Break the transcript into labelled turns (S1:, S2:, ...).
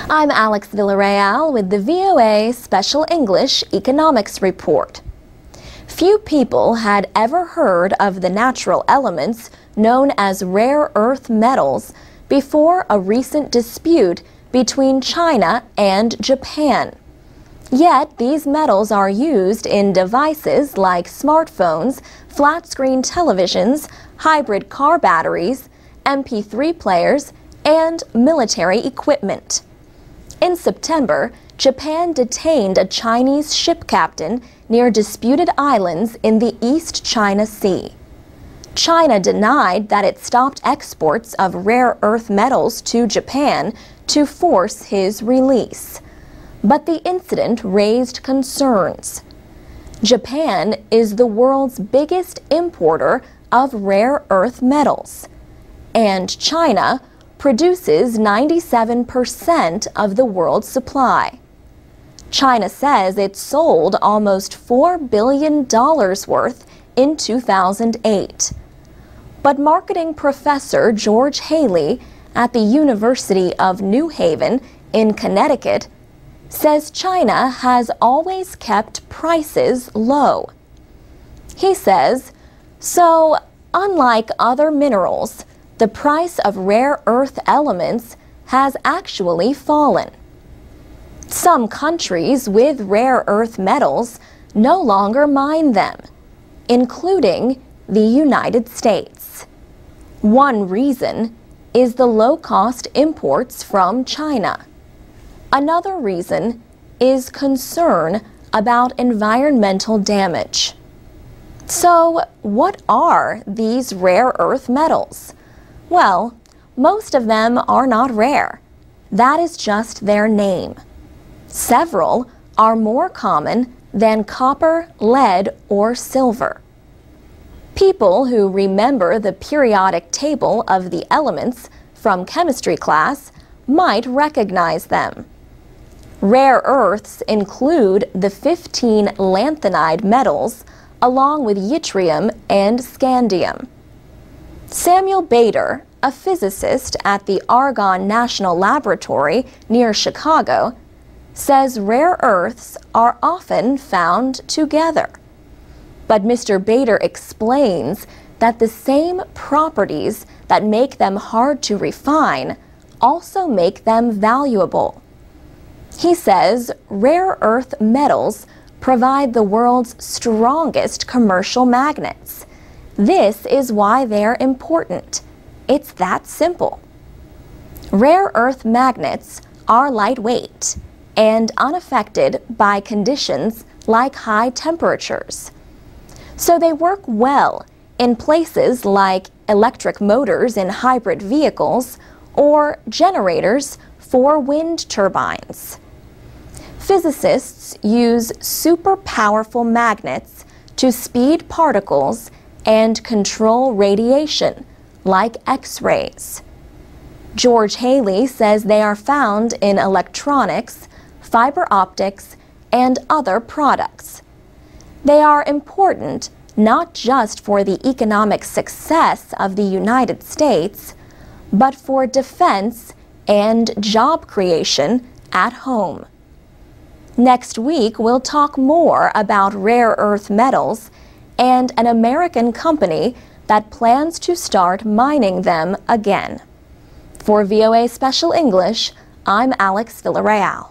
S1: I'm Alex Villarreal with the VOA Special English Economics Report. Few people had ever heard of the natural elements known as rare earth metals before a recent dispute between China and Japan. Yet these metals are used in devices like smartphones, flat-screen televisions, hybrid car batteries, MP3 players, and military equipment. In September, Japan detained a Chinese ship captain near disputed islands in the East China Sea. China denied that it stopped exports of rare earth metals to Japan to force his release. But the incident raised concerns. Japan is the world's biggest importer of rare earth metals, and China produces 97% of the world's supply. China says it sold almost $4 billion worth in 2008. But marketing professor George Haley at the University of New Haven in Connecticut says China has always kept prices low. He says, so unlike other minerals, the price of rare earth elements has actually fallen. Some countries with rare earth metals no longer mine them, including the United States. One reason is the low-cost imports from China. Another reason is concern about environmental damage. So, what are these rare earth metals? Well, most of them are not rare. That is just their name. Several are more common than copper, lead, or silver. People who remember the periodic table of the elements from chemistry class might recognize them. Rare earths include the 15 lanthanide metals, along with yttrium and scandium. Samuel Bader, a physicist at the Argonne National Laboratory near Chicago, says rare earths are often found together. But Mr. Bader explains that the same properties that make them hard to refine also make them valuable. He says rare earth metals provide the world's strongest commercial magnets. This is why they're important. It's that simple. Rare earth magnets are lightweight and unaffected by conditions like high temperatures. So they work well in places like electric motors in hybrid vehicles or generators for wind turbines. Physicists use super powerful magnets to speed particles and control radiation, like X-rays. George Haley says they are found in electronics, fiber optics, and other products. They are important not just for the economic success of the United States, but for defense and job creation at home. Next week, we'll talk more about rare earth metals and an American company that plans to start mining them again. For VOA Special English, I'm Alex Villarreal.